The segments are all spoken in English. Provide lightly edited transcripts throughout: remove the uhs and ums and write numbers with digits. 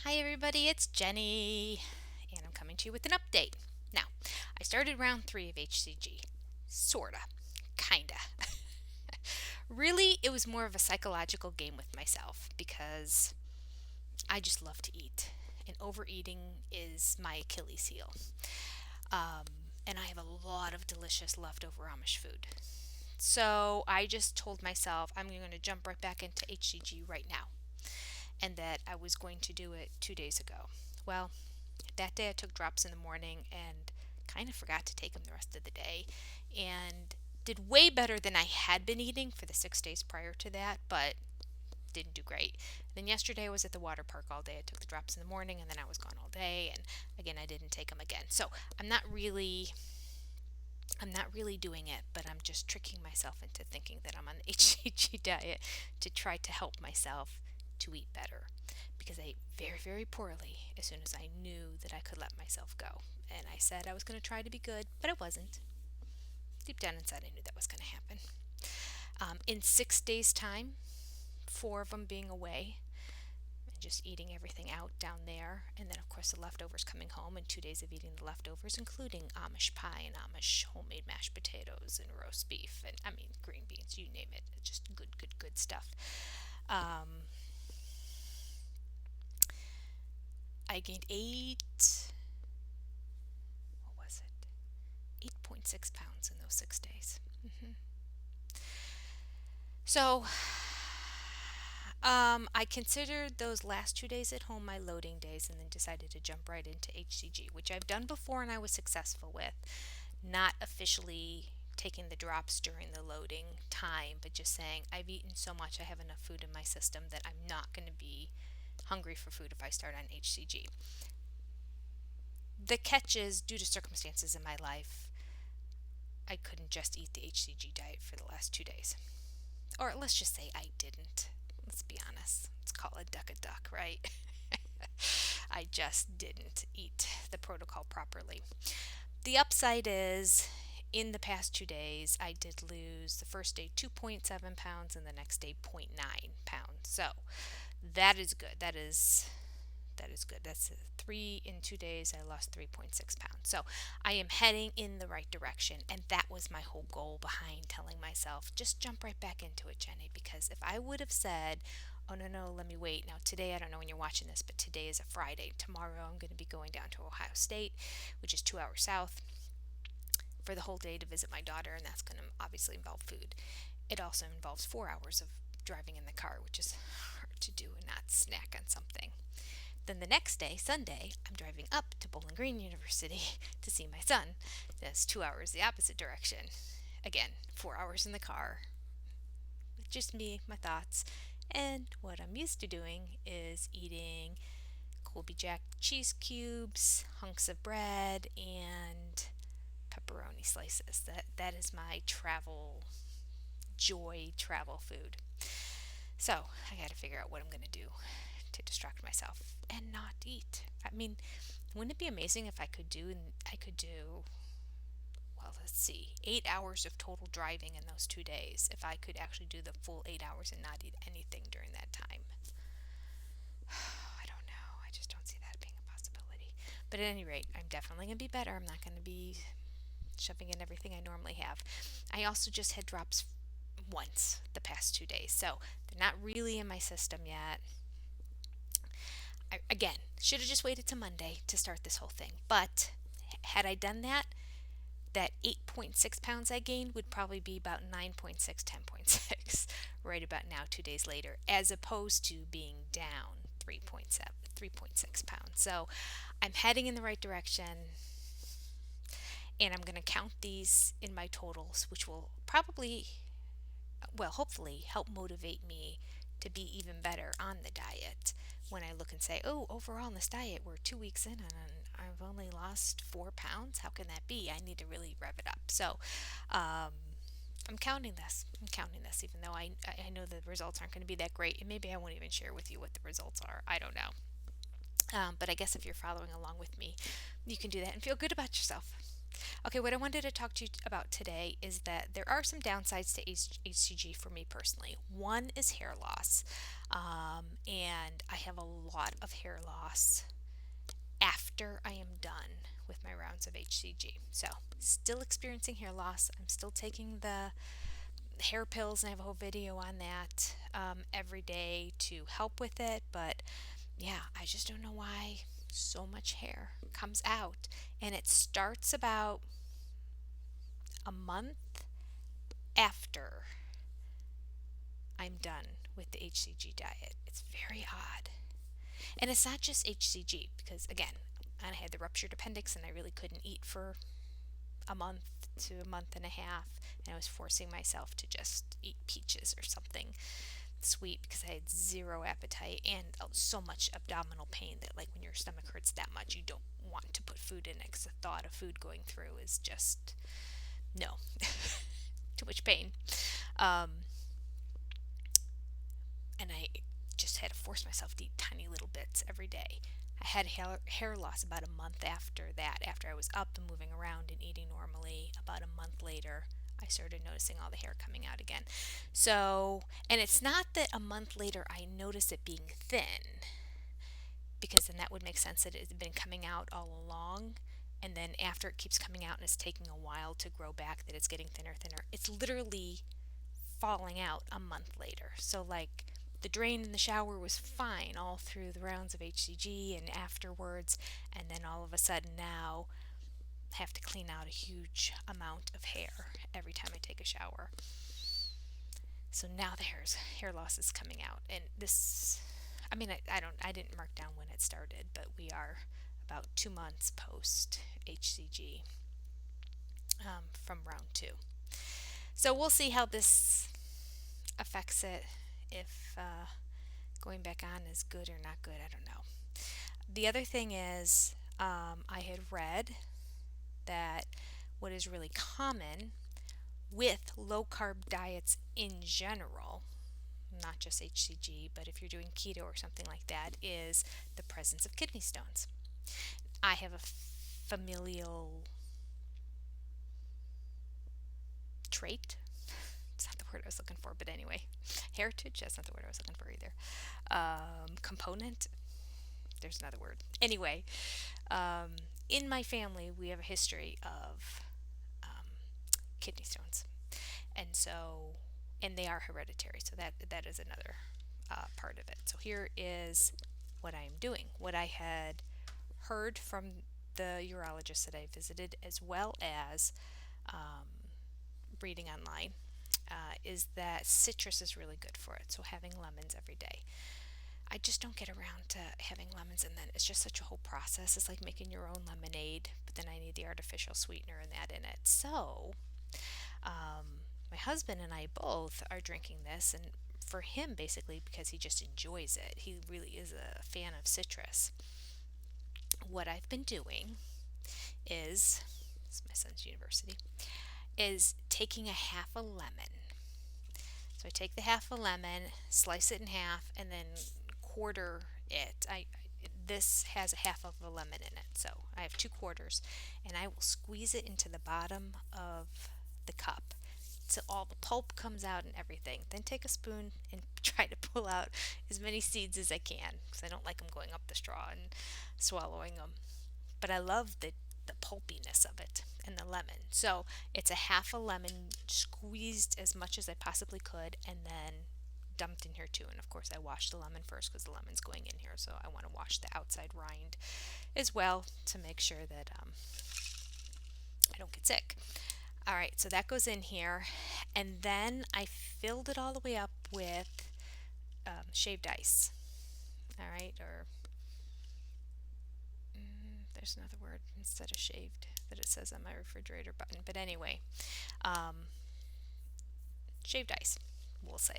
Hi everybody, it's Jenny, and I'm coming to you with an update. Now, I started round 3 of HCG. Sorta. Kinda. Really, it was more of a psychological game with myself because I just love to eat, and overeating is my Achilles heel. Um, and I have a lot of delicious leftover Amish food. So I just told myself I'm going to jump right back into HCG right now, and that I was going to do it 2 days ago. Well, that day I took drops in the morning and kind of forgot to take them the rest of the day and did way better than I had been eating for the 6 days prior to that, but didn't do great. Then yesterday I was at the water park all day. I took the drops in the morning and then I was gone all day, and again I didn't take them again. So I'm not really I'm not really doing it, but I'm just tricking myself into thinking that I'm on the HCG diet to try to help myself to eat better, because I ate very, very poorly as soon as I knew that I could let myself go. And I said I was going to try to be good, but I wasn't. Deep down inside, I knew that was going to happen. In 6 days' time, 4 of them being away, and just eating everything out down there, and then of course the leftovers coming home, and 2 days of eating the leftovers, including Amish pie and Amish homemade mashed potatoes and roast beef, and I mean green beans, you name it. It's just good, good, good stuff. Um, I gained what was it? 8.6 pounds in those 6 days. So, I considered those last 2 days at home my loading days and then decided to jump right into HCG, which I've done before and I was successful with. Not officially taking the drops during the loading time, but just saying, I've eaten so much, I have enough food in my system that I'm not going to be hungry for food if I start on HCG. The catch is, due to circumstances in my life, I couldn't just eat the HCG diet for the last 2 days. Or let's just say I didn't. Let's be honest. Let's call a duck, right? I just didn't eat the protocol properly. The upside is, in the past 2 days, I did lose the first day 2.7 pounds and the next day 0.9 pounds. So that is good. That is good. That's 3 in 2 days. I lost 3.6 pounds. So I am heading in the right direction. And that was my whole goal behind telling myself, just jump right back into it, Jenny. Because if I would have said, oh, no, no, let me wait. Now, today, I don't know when you're watching this, but today is a Friday. Tomorrow, I'm going to be going down to Ohio State, which is 2 hours south, for the whole day to visit my daughter. And that's going to obviously involve food. It also involves 4 hours of driving in the car, which is hard to do and not snack on something. Then the next day, Sunday, I'm driving up to Bowling Green University to see my son. That's 2 hours the opposite direction. Again, 4 hours in the car. Just me, my thoughts. And what I'm used to doing is eating Colby Jack cheese cubes, hunks of bread, and pepperoni slices. That is my travel food. So I got to figure out what I'm going to do to distract myself and not eat. I mean, wouldn't it be amazing if I could do, well, let's see, 8 hours of total driving in those 2 days, if I could actually do the full 8 hours and not eat anything during that time. I don't know. I just don't see that being a possibility. But at any rate, I'm definitely going to be better. I'm not going to be shoving in everything I normally have. I also just had drops once the past 2 days, so they're not really in my system yet. Again, should have just waited till Monday to start this whole thing. But had I done that, that 8.6 pounds I gained would probably be about 9.6, 10.6 right about now, 2 days later, as opposed to being down 3.7, 3.6 pounds. So I'm heading in the right direction, and I'm going to count these in my totals, which will probably, well, hopefully help motivate me to be even better on the diet when I look and say, oh, overall in this diet, we're 2 weeks in and I've only lost 4 pounds. How can that be? I need to really rev it up. So I'm counting this. Even though I know the results aren't going to be that great. And maybe I won't even share with you what the results are. I don't know. But I guess if you're following along with me, you can do that and feel good about yourself. Okay, what I wanted to talk to you about today is that there are some downsides to HCG for me personally. One is hair loss, and I have a lot of hair loss after I am done with my rounds of HCG. So, still experiencing hair loss. I'm still taking the hair pills, and I have a whole video on that every day to help with it. But yeah, I just don't know why so much hair comes out. And it starts about a month after I'm done with the HCG diet. It's very odd. And it's not just HCG, because again, I had the ruptured appendix and I really couldn't eat for a month to a month and a half, and I was forcing myself to just eat peaches or something sweet because I had zero appetite and so much abdominal pain that, like, when your stomach hurts that much, you don't want to put food in it because the thought of food going through is just no. Too much pain. Um, and I just had to force myself to eat tiny little bits every day. I had hair loss about a month after that, after I was up and moving around and eating normally. About a month later, I started noticing all the hair coming out again. So, and it's not that a month later I notice it being thin, because then that would make sense that it had been coming out all along. And then after it keeps coming out and it's taking a while to grow back, that it's getting thinner. It's literally falling out a month later. So, like, the drain in the shower was fine all through the rounds of HCG and afterwards, and then all of a sudden now I have to clean out a huge amount of hair every time I take a shower. So now the hair loss is coming out, and this, I mean, I didn't mark down when it started, but we are about 2 months post HCG from round two. So we'll see how this affects it, if going back on is good or not good. I don't know. The other thing is, I had read that what is really common with low carb diets in general, not just HCG, but if you're doing keto or something like that, is the presence of kidney stones. I have a familial trait. It's not the word I was looking for, but anyway, heritage, that's not the word I was looking for either. Component, there's another word. Anyway, in my family, we have a history of kidney stones. And so, and they are hereditary, so that is another part of it. So here is what I am doing. What I had heard from the urologist that I visited, as well as reading online, is that citrus is really good for it. So having lemons every day. I just don't get around to having lemons, and then it's just such a whole process. It's like making your own lemonade, but then I need the artificial sweetener and that in it. So, my husband and I both are drinking this, and for him, basically, because he just enjoys it. He really is a fan of citrus. What I've been doing is, it's my son's university, is taking a half a lemon. So I take the half a lemon, slice it in half, and then quarter it. This has a half of a lemon in it, so I have 2 quarters, and I will squeeze it into the bottom of the cup so all the pulp comes out and everything. Then take a spoon and try to pull out as many seeds as I can, because I don't like them going up the straw and swallowing them. But I love the pulpiness of it and the lemon. So it's a half a lemon squeezed as much as I possibly could, and then dumped in here too. And of course, I washed the lemon first because the lemon's going in here, so I want to wash the outside rind as well to make sure that I don't get sick. All right, so that goes in here, and then I filled it all the way up with shaved ice. All right, or there's another word instead of shaved that it says on my refrigerator button. But anyway, shaved ice, we'll say.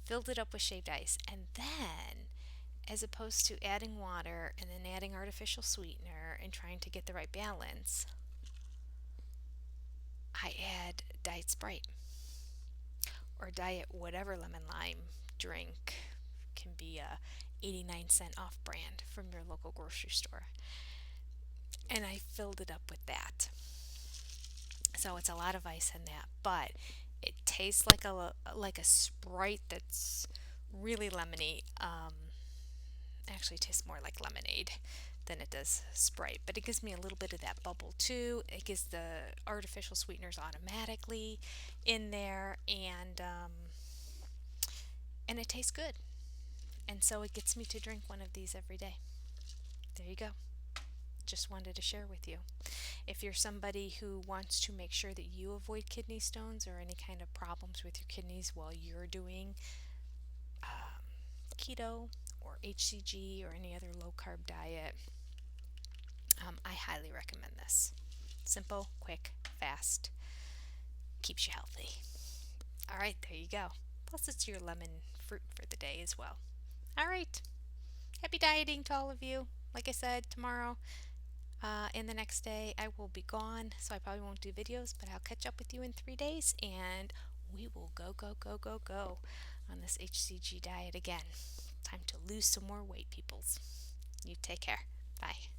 Filled it up with shaved ice, and then, as opposed to adding water and then adding artificial sweetener and trying to get the right balance, I add Diet Sprite or Diet whatever lemon lime drink. Can be a 89-cent off brand from your local grocery store. and I filled it up with that. So it's a lot of ice in that, but it tastes like a Sprite that's really lemony. Actually, it tastes more like lemonade than it does Sprite, but it gives me a little bit of that bubble too. It gives the artificial sweeteners automatically in there, and it tastes good. And so it gets me to drink one of these every day. There you go. Just wanted to share with you. If you're somebody who wants to make sure that you avoid kidney stones or any kind of problems with your kidneys while you're doing keto or HCG or any other low carb diet, I highly recommend this. Simple, quick, fast, keeps you healthy. All right, there you go. Plus, it's your lemon fruit for the day as well. All right, happy dieting to all of you. Like I said, tomorrow and the next day I will be gone, so I probably won't do videos, but I'll catch up with you in 3 days and we will go, go, go, go, go on this HCG diet again. Time to lose some more weight, peoples. You take care. Bye.